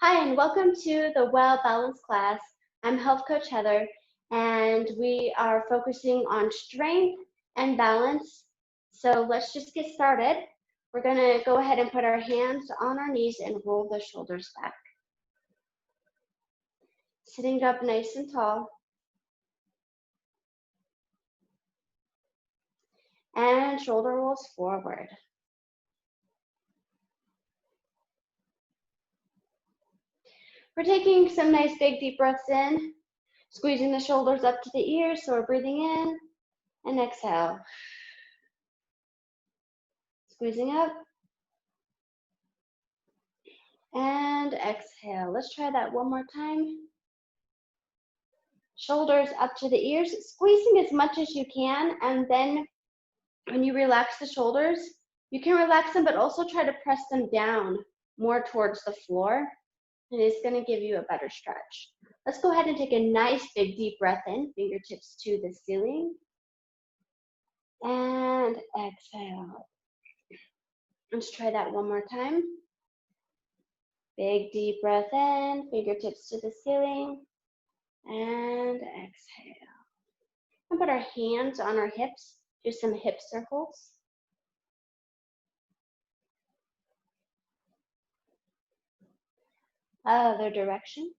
Hi, and welcome to the Well Balanced class. I'm Health Coach Heather, and we are focusing on strength and balance. So let's just get started. We're going to go ahead and put our hands on our knees and roll the shoulders back. Sitting up nice and tall. And shoulder rolls forward. We're taking some nice big deep breaths in, squeezing the shoulders up to the ears, so we're breathing in and exhale. Squeezing up and exhale. Let's try that one more time. Shoulders up to the ears, squeezing as much as you can, and then when you relax the shoulders, you can relax them, but also try to press them down more towards the floor, and it's going to give you a better stretch. Let's go ahead and take a nice big deep breath in, fingertips to the ceiling, and exhale. Let's try that one more time. Big deep breath in, fingertips to the ceiling, and exhale. And put our hands on our hips, do some hip circles. Other direction.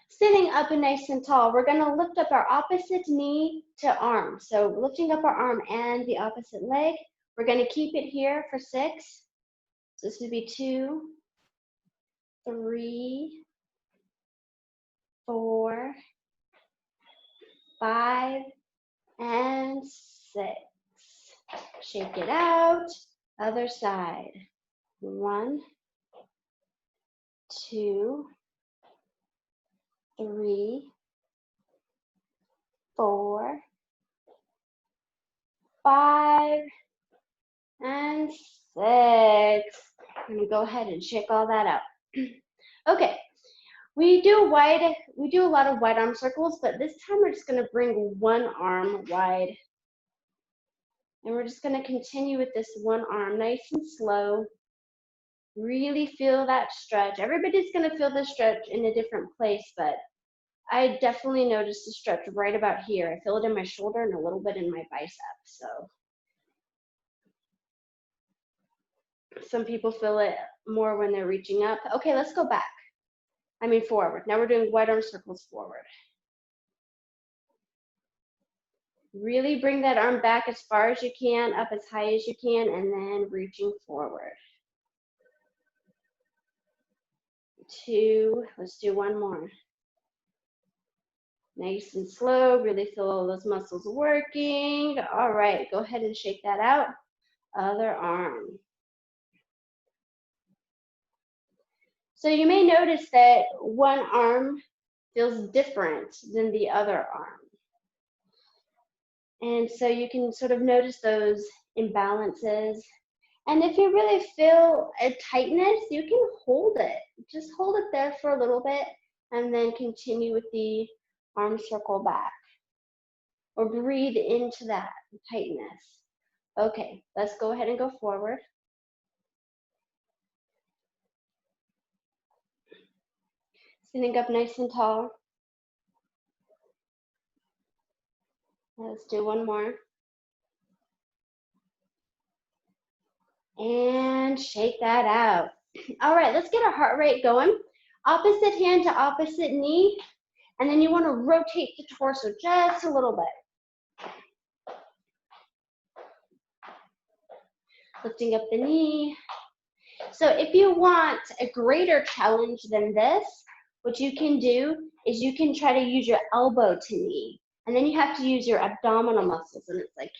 Sitting up and nice and tall, we're gonna lift up our opposite knee to arm. So lifting up our arm and the opposite leg. We're gonna keep it here for 6. So this would be 2, 3, 4, 5, and 6. Shake it out. Other side. 1, 2, 3, 4, 5, and 6. I'm gonna go ahead and shake all that out. Okay, we do a lot of wide arm circles, but this time we're just gonna bring one arm wide. And we're just gonna continue with this one arm, nice and slow. Really feel that stretch. Everybody's gonna feel the stretch in a different place, but I definitely noticed the stretch right about here. I feel it in my shoulder and a little bit in my bicep, so. Some people feel it more when they're reaching up. Okay, let's go back. Forward. Now we're doing wide arm circles forward. Really bring that arm back as far as you can, up as high as you can, and then reaching forward. 2, let's do one more. Nice and slow, really feel all those muscles working. All right, go ahead and shake that out. Other arm. So you may notice that one arm feels different than the other arm. And so you can sort of notice those imbalances. And if you really feel a tightness, you can hold it. Just hold it there for a little bit and then continue with the arm circle back. Or breathe into that tightness. Okay, let's go ahead and go forward. Sitting up nice and tall. Let's do one more. And shake that out. All right, let's get our heart rate going. Opposite hand to opposite knee. And then you want to rotate the torso just a little bit. Lifting up the knee. So if you want a greater challenge than this, what you can do is you can try to use your elbow to knee. And then you have to use your abdominal muscles, and it's like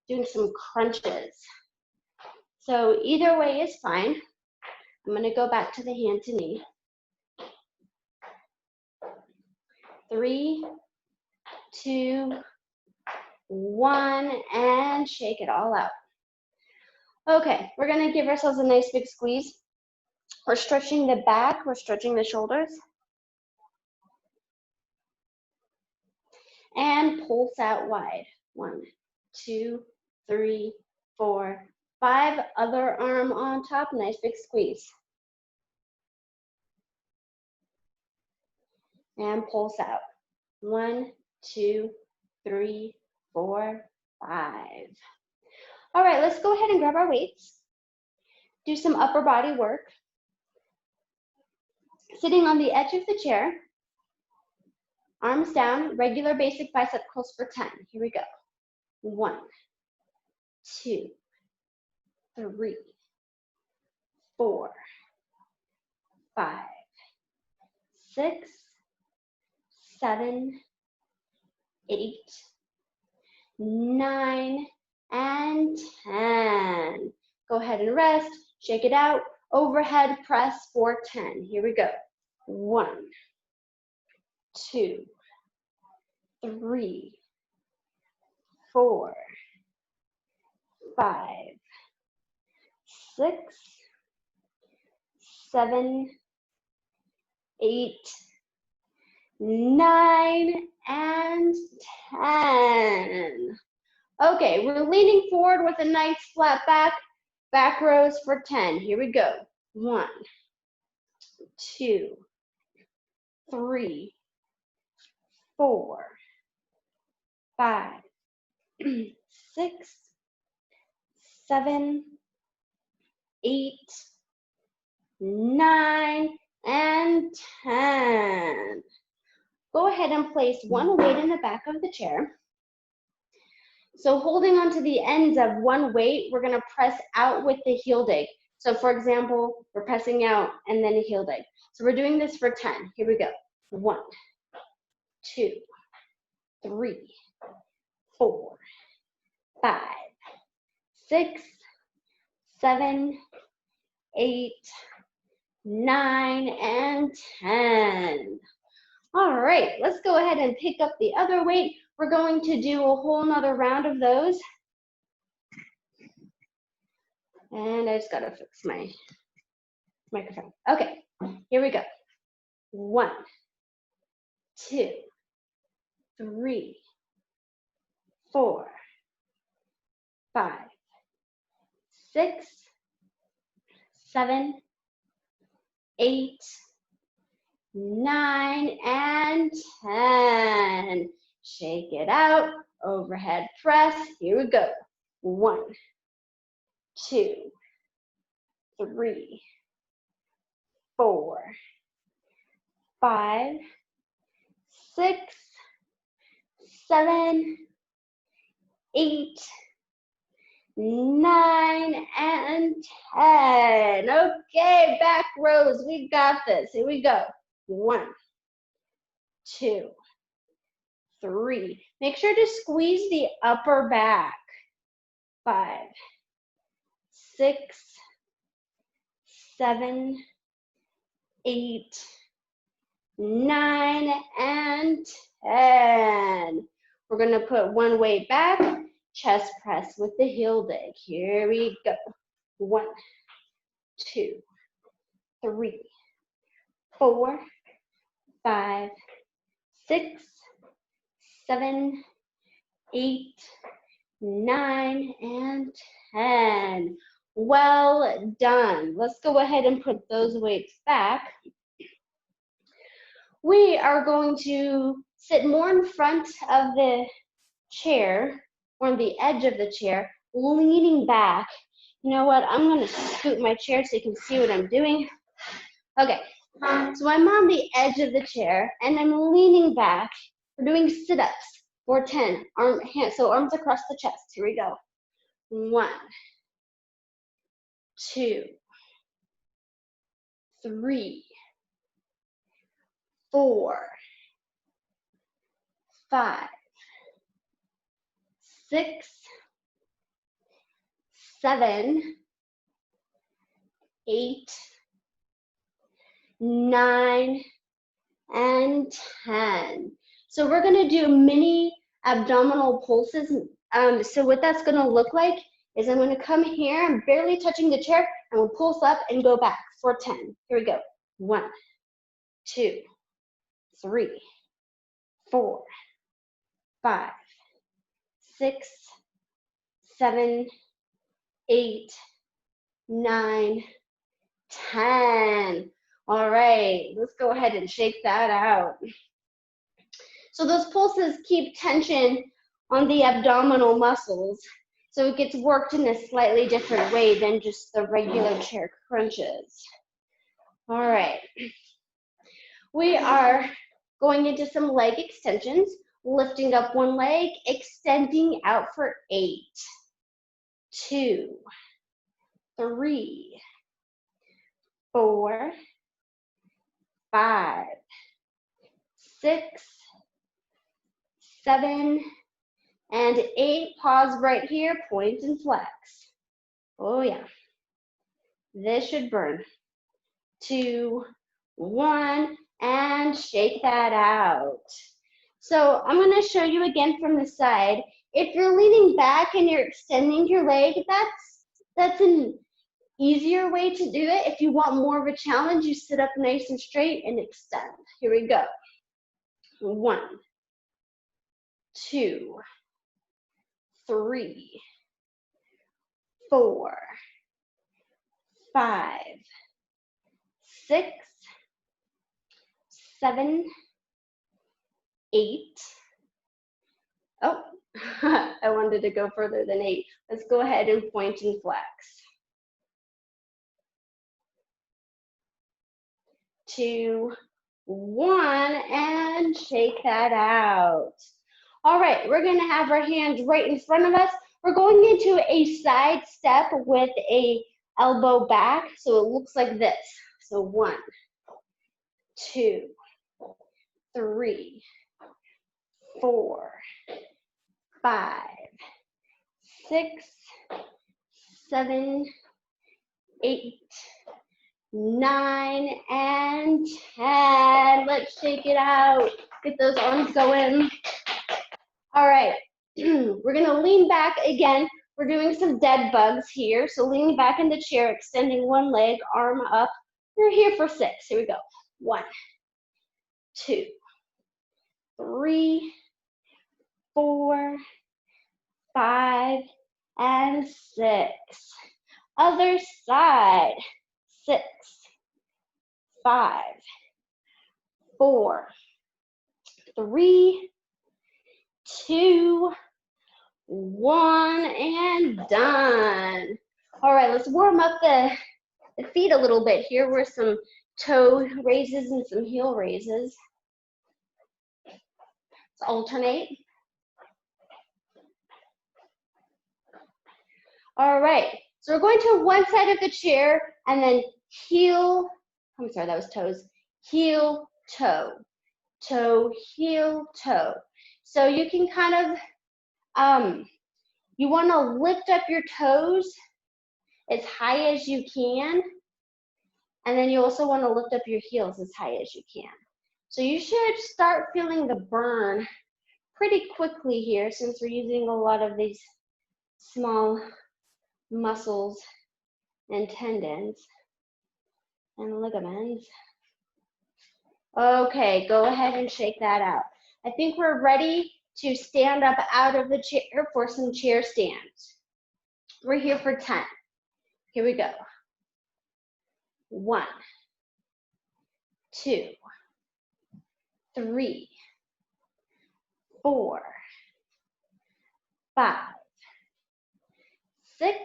doing some crunches. So either way is fine. I'm going to go back to the hand to knee. 3, 2, 1, and shake it all out. Okay, we're going to give ourselves a nice big squeeze. We're stretching the back, we're stretching the shoulders. And pulse out wide. 1, 2, 3, 4, 5. Other arm on top, nice big squeeze. And pulse out. 1, 2, 3, 4, 5. All right, let's go ahead and grab our weights. Do some upper body work. Sitting on the edge of the chair, arms down, regular basic bicep curls for 10. Here we go. 1, 2, 3, 4, 5, 6, 7, 8, 9, and 10. Go ahead and rest, shake it out. Overhead press for 10. Here we go. 1, 2, 3, 4, 5, 6, 7, 8, 9, and 10. Okay, we're leaning forward with a nice flat back. Back rows for 10. Here we go. 1, 2, 3, 4, 5, 6, 7, 8, 9, and 10. Go ahead and place one weight in the back of the chair. So holding onto the ends of one weight, we're gonna press out with the heel dig. So for example, we're pressing out and then a heel dig. So we're doing this for 10. Here we go. 1, 2, 3, 4, 5, 6, 7, 8, 9, and 10. All right, let's go ahead and pick up the other weight. We're going to do a whole nother round of those. And I just gotta fix my microphone. Okay, here we go. 1, 2, 3, 4, 5, 6, 7, 8, 9, and 10. Shake it out, overhead press. Here we go. 1, 2, 3, 4, 5, 6, 7, 8, 9, and 10. Okay, back rows, we got this. Here we go. 1, 2, 3. Make sure to squeeze the upper back. 5, 6, 7, 8, 9, and 10. We're gonna put one weight back, chest press with the heel dig. Here we go. 1, 2, 3, 4, 5, 6, 7, 8, 9, and 10. Well done. Let's go ahead and put those weights back. We are going to sit more in front of the chair, or on the edge of the chair, leaning back. You know what? I'm going to scoot my chair so you can see what I'm doing. Okay, so I'm on the edge of the chair and I'm leaning back. We're doing sit-ups for 10. So arms across the chest. Here we go. 1, 2, 3, 4, 5, 6, 7, 8, 9, and 10. So we're gonna do mini abdominal pulses. So what that's gonna look like is I'm gonna come here, I'm barely touching the chair, and we'll pulse up and go back for 10. Here we go. 1, 2, 3, 4, 5, 6, 7, 8, 9, 10. All right, let's go ahead and shake that out. So those pulses keep tension on the abdominal muscles, so it gets worked in a slightly different way than just the regular chair crunches. All right, we are going into some leg extensions, lifting up one leg, extending out for 8, 2, 3, 4, 5, 6, 7, and 8. Pause right here, point and flex. Oh yeah, this should burn. 2, 1, and shake that out. So I'm going to show you again from the side. If you're leaning back and you're extending your leg, that's an easier way to do it. If you want more of a challenge, you sit up nice and straight and extend. Here we go. 1, 2, 3, 4, 5, 6, 7, 8. Oh, I wanted to go further than 8. Let's go ahead and point and flex. 2, 1, and shake that out. All right, we're going to have our hands right in front of us. We're going into a side step with a elbow back, so it looks like this. So 1, 2, 3, 4, 5, 6, 7, 8, 9, and 10. Let's shake it out. Get those arms going. All right, we're gonna lean back again. We're doing some dead bugs here. So leaning back in the chair, extending one leg, arm up. We're here for 6. Here we go. 1, 2, 3, 4, 5, and 6. Other side. 6, 5, 4, 3, 2, 1, and done. All right, let's warm up the feet a little bit here with some toe raises and some heel raises. Let's alternate. All right, so we're going to one side of the chair and then heel, I'm sorry, that was toes, heel, toe, toe, heel, toe. So you can kind of, you want to lift up your toes as high as you can, and then you also want to lift up your heels as high as you can. So you should start feeling the burn pretty quickly here, since we're using a lot of these small muscles and tendons and ligaments. Okay, go ahead and shake that out. I think we're ready to stand up out of the chair for some chair stands. We're here for 10. Here we go. 1, 2, 3, 4, 5, 6,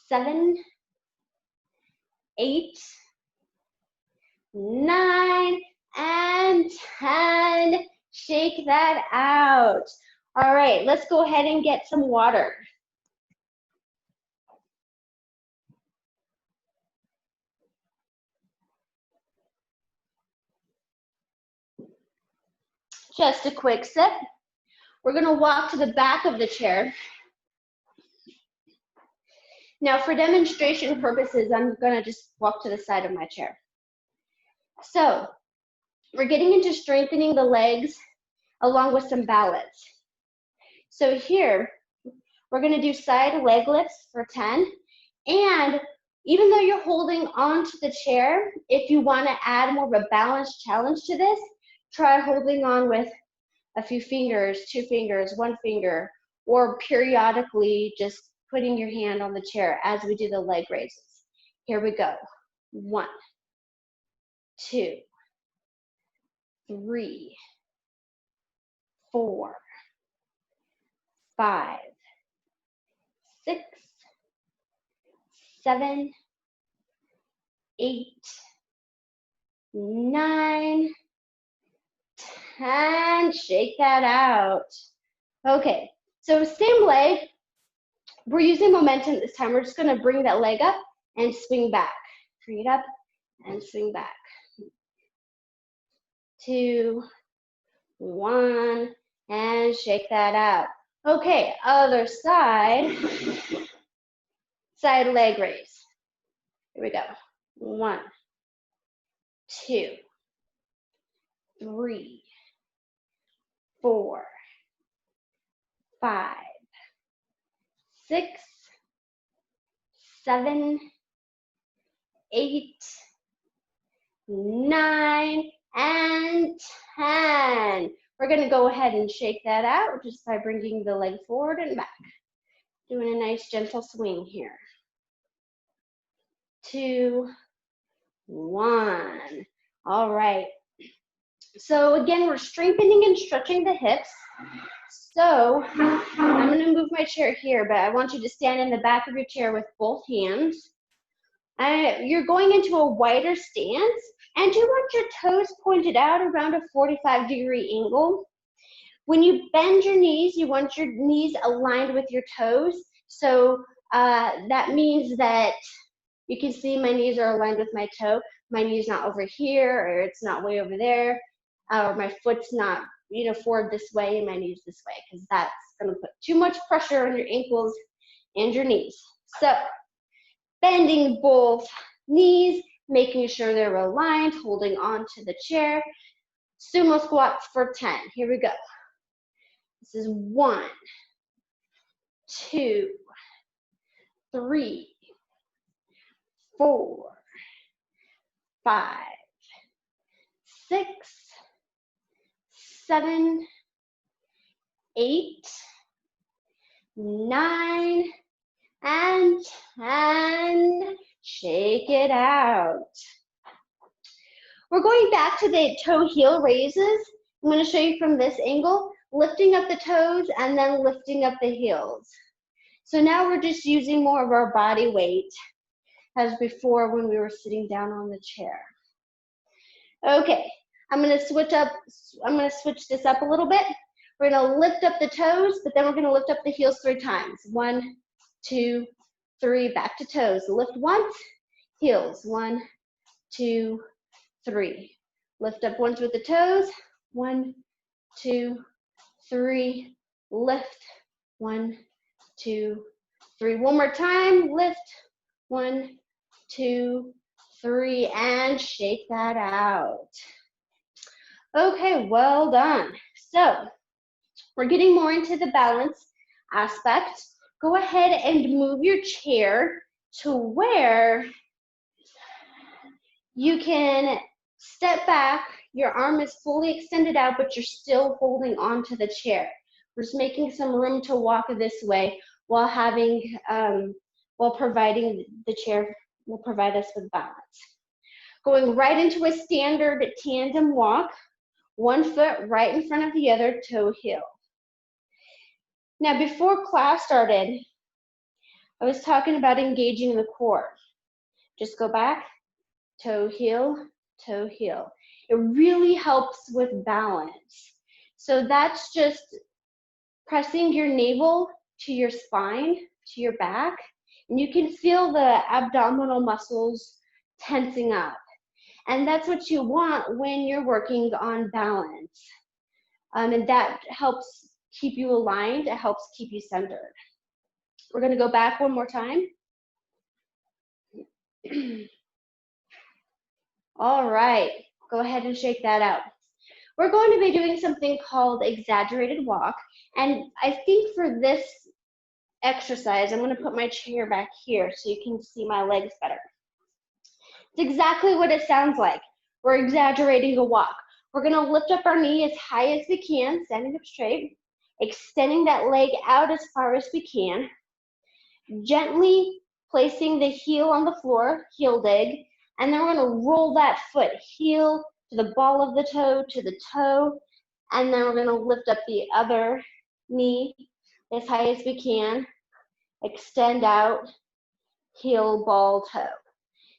7, 8, 9, and 10. Shake that out. All right, let's go ahead and get some water. Just a quick sip. We're going to walk to the back of the chair. Now, for demonstration purposes, I'm going to just walk to the side of my chair. So, we're getting into strengthening the legs along with some balance. So here, we're going to do side leg lifts for 10. And even though you're holding onto the chair, if you want to add more of a balanced challenge to this, try holding on with a few fingers, 2 fingers, 1 finger, or periodically just putting your hand on the chair as we do the leg raises. Here we go. 1, 2, 3, 4, 5, 6, 7, 8, 9, 10. Shake that out. Okay, so same leg. We're using momentum this time. We're just going to bring that leg up and swing back. Bring it up and swing back. 2, 1, and shake that out. Okay, other side. Side leg raise. Here we go. 1, 2, 3, 4, 5, 6, 7, 8, 9, and 10. We're going to go ahead and shake that out just by bringing the leg forward and back. Doing a nice gentle swing here. 2, 1. All right. So again, we're strengthening and stretching the hips. So I'm going to move my chair here, but I want you to stand in the back of your chair with both hands. You're going into a wider stance, and you want your toes pointed out around a 45-degree angle. When you bend your knees, you want your knees aligned with your toes. So that means that you can see my knees are aligned with my toe. My knee's not over here, or it's not way over there, or my foot's not, forward this way and my knee's this way, because that's going to put too much pressure on your ankles and your knees. So bending both knees, making sure they're aligned, holding on to the chair. Sumo squats for 10. Here we go. This is 1, 2, 3, 4, 5, 6, 7, 8, 9, and 10. Shake it out. We're going back to the toe heel raises. I'm going to show you from this angle, lifting up the toes and then lifting up the heels. So now we're just using more of our body weight as before when we were sitting down on the chair. Okay, I'm going to switch this up a little bit. We're going to lift up the toes, but then we're going to lift up the heels 3 times. 1, 2, 3, back to toes. Lift once, heels. 1, 2, 3. Lift up once with the toes. 1, 2, 3. Lift. 1, 2, 3. One more time. Lift. 1, 2, 3, and shake that out. Okay, well done. So we're getting more into the balance aspect. Go ahead and move your chair to where you can step back. Your arm is fully extended out, but you're still holding on to the chair. We're just making some room to walk this way while providing the chair will provide us with balance. Going right into a standard tandem walk, 1 foot right in front of the other, toe heel. Now, before class started, I was talking about engaging the core. Just go back, toe heel, toe heel. It really helps with balance. So that's just pressing your navel to your spine, to your back, and you can feel the abdominal muscles tensing up. And that's what you want when you're working on balance. And that helps keep you aligned. It helps keep you centered. We're going to go back one more time. All right, go ahead and shake that out. We're going to be doing something called exaggerated walk. And I think for this exercise, I'm going to put my chair back here so you can see my legs better. It's exactly what it sounds like. We're exaggerating a walk. We're going to lift up our knee as high as we can, standing up straight. extending that leg out as far as we can, gently placing the heel on the floor, heel dig, and then we're going to roll that foot, heel to the ball of the toe, to the toe, and then we're going to lift up the other knee as high as we can, extend out, heel, ball, toe.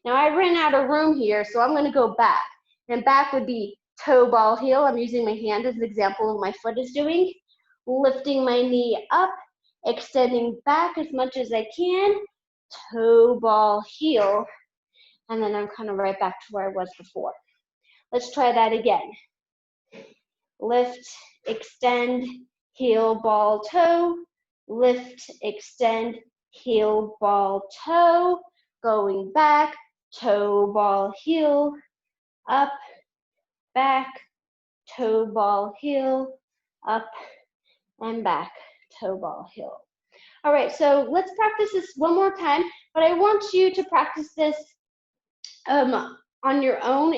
Now I ran out of room here, so I'm going to go back. And back would be toe, ball, heel. I'm using my hand as an example of what my foot is doing. Lifting my knee up, extending back as much as I can, toe, ball, heel, and then I'm kind of right back to where I was before. Let's try that again. Lift, extend, heel, ball, toe, lift, extend, heel, ball, toe, going back, toe, ball, heel, up, back, toe, ball, heel, up, and back, toe, ball, heel. All right, so let's practice this one more time, but I want you to practice this on your own,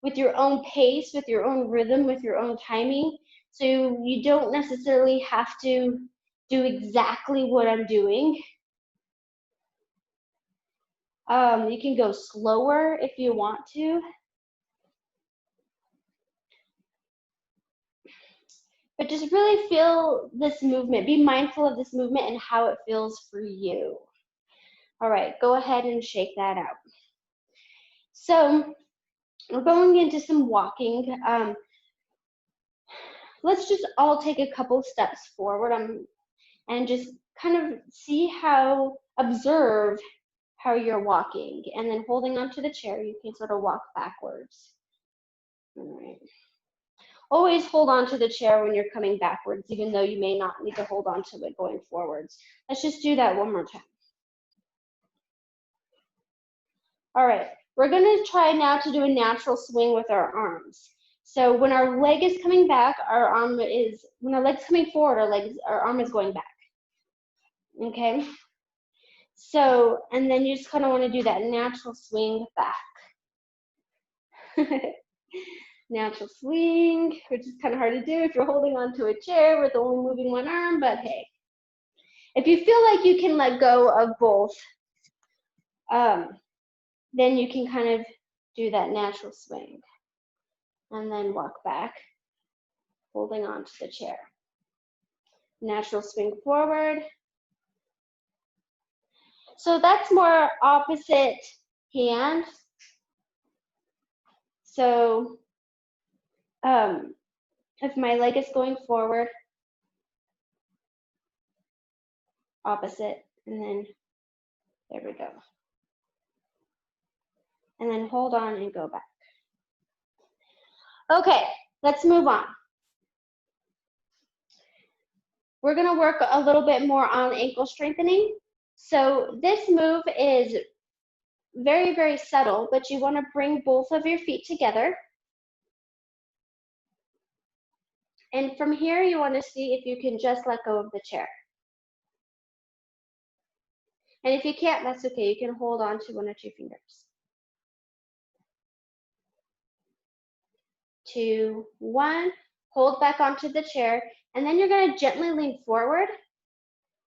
with your own pace, with your own rhythm, with your own timing. So you don't necessarily have to do exactly what I'm doing. You can go slower if you want to. But just really feel this movement. Be mindful of this movement and how it feels for you. All right, go ahead and shake that out. So we're going into some walking. Let's just all take a couple steps forward and just kind of observe how you're walking. And then holding onto the chair, you can sort of walk backwards. All right. Always hold on to the chair when you're coming backwards, even though you may not need to hold on to it going forwards. Let's just do that one more time. All right, we're gonna try now to do a natural swing with our arms. So when our leg is coming back, when our leg's coming forward, our arm is going back, okay? So, and then you just kind of want to do that natural swing back. Natural swing, which is kind of hard to do if you're holding onto a chair with only moving one arm, but hey. If you feel like you can let go of both, then you can kind of do that natural swing. And then walk back, holding on to the chair. Natural swing forward. So that's more opposite hand. So if my leg is going forward, opposite, and then there we go. And then hold on and go back. Okay, let's move on. We're gonna work a little bit more on ankle strengthening. So this move is very, very subtle, but you wanna bring both of your feet together. And from here, you wanna see if you can just let go of the chair. And if you can't, that's okay. You can hold on to one or two fingers. 2, 1, hold back onto the chair, and then you're gonna gently lean forward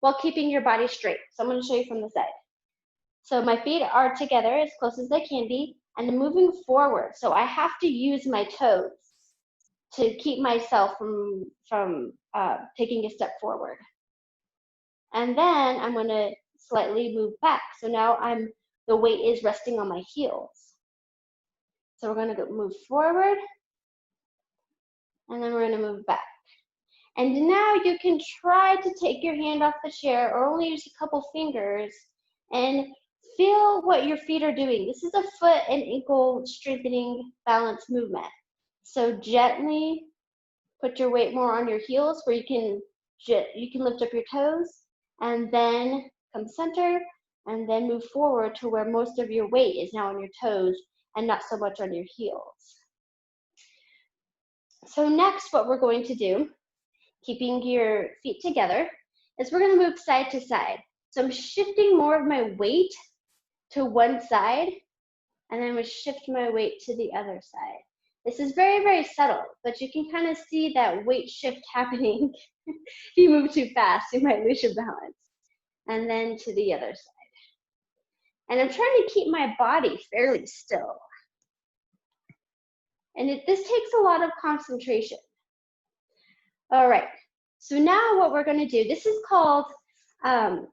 while keeping your body straight. So I'm gonna show you from the side. So my feet are together as close as they can be, and I'm moving forward. So I have to use my toes to keep myself from taking a step forward. And then I'm gonna slightly move back. So now the weight is resting on my heels. So we're gonna move forward, and then we're gonna move back. And now you can try to take your hand off the chair or only use a couple fingers and feel what your feet are doing. This is a foot and ankle strengthening balance movement. So gently put your weight more on your heels where you can lift up your toes, and then come center, and then move forward to where most of your weight is now on your toes and not so much on your heels. So next, what we're going to do, keeping your feet together, is we're gonna move side to side. So I'm shifting more of my weight to one side, and then I'm gonna shift my weight to the other side. This is very, very subtle, but you can kind of see that weight shift happening. If you move too fast, you might lose your balance. And then to the other side. And I'm trying to keep my body fairly still. And this takes a lot of concentration. All right, so now what we're gonna do, this is called like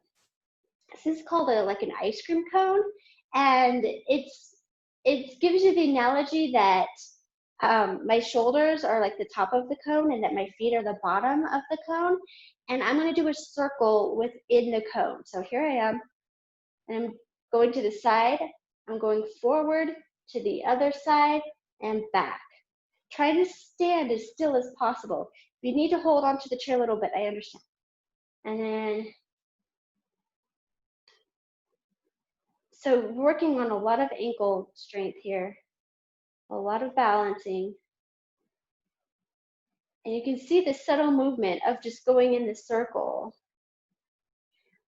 an ice cream cone. And it gives you the analogy that my shoulders are like the top of the cone and that my feet are the bottom of the cone. And I'm gonna do a circle within the cone. So here I am, and I'm going to the side, I'm going forward to the other side and back. Try to stand as still as possible. If you need to hold on to the chair a little bit, I understand. And then, so working on a lot of ankle strength here, a lot of balancing. And you can see the subtle movement of just going in the circle.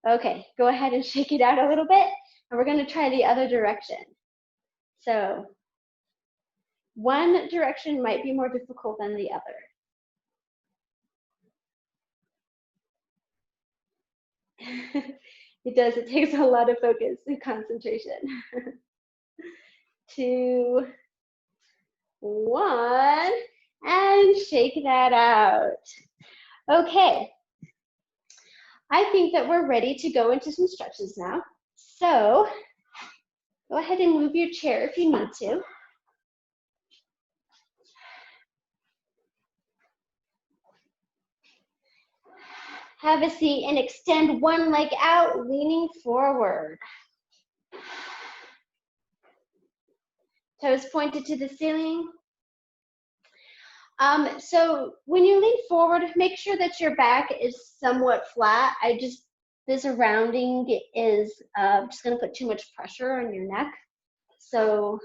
Okay, go ahead and shake it out a little bit, and we're gonna try the other direction. So one direction might be more difficult than the other. It does, it takes a lot of focus and concentration. 2, 1, and shake that out. Okay, I think that we're ready to go into some stretches now. So go ahead and move your chair if you need to. Have a seat and extend one leg out, leaning forward. Toes pointed to the ceiling. So when you lean forward, make sure that your back is somewhat flat. This rounding is just gonna put too much pressure on your neck. So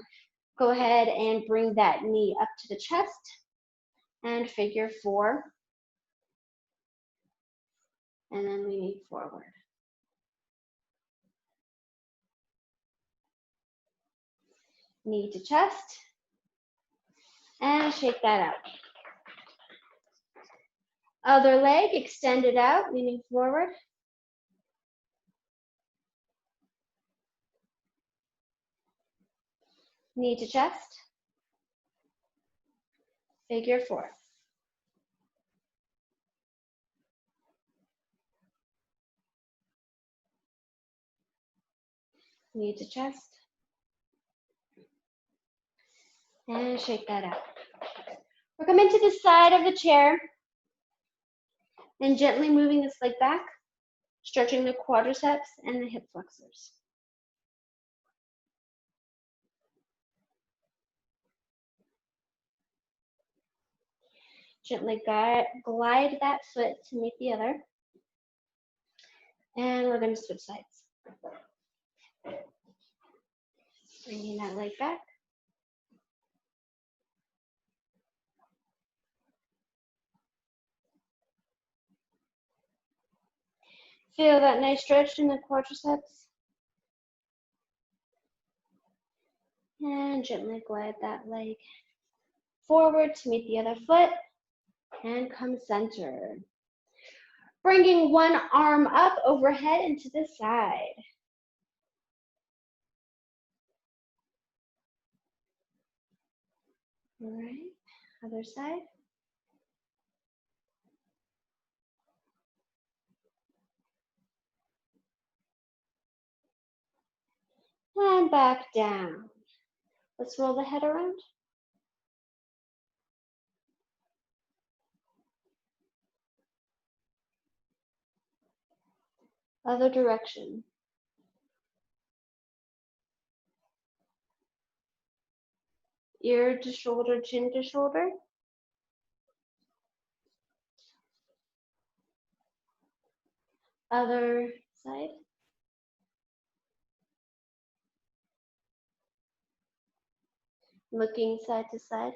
go ahead and bring that knee up to the chest and figure 4. And then leaning forward. Knee to chest, and shake that out. Other leg, extend it out, leaning forward. Knee to chest, figure 4. Knee to chest, and shake that out. We're coming to the side of the chair and gently moving this leg back, stretching the quadriceps and the hip flexors. Gently glide that foot to meet the other. And we're going to switch sides. Bringing that leg back. Feel that nice stretch in the quadriceps. And gently glide that leg forward to meet the other foot. And come center. Bringing one arm up overhead and to the side. All right, other side. And back down. Let's roll the head around. Other direction. Ear to shoulder, chin to shoulder. Other side. Looking side to side.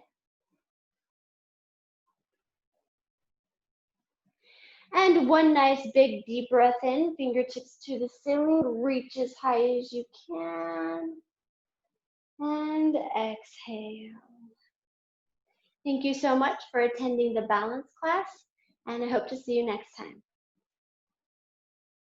And one nice big deep breath in, fingertips to the ceiling, reach as high as you can. And exhale. Thank you so much for attending the balance class, and I hope to see you next time.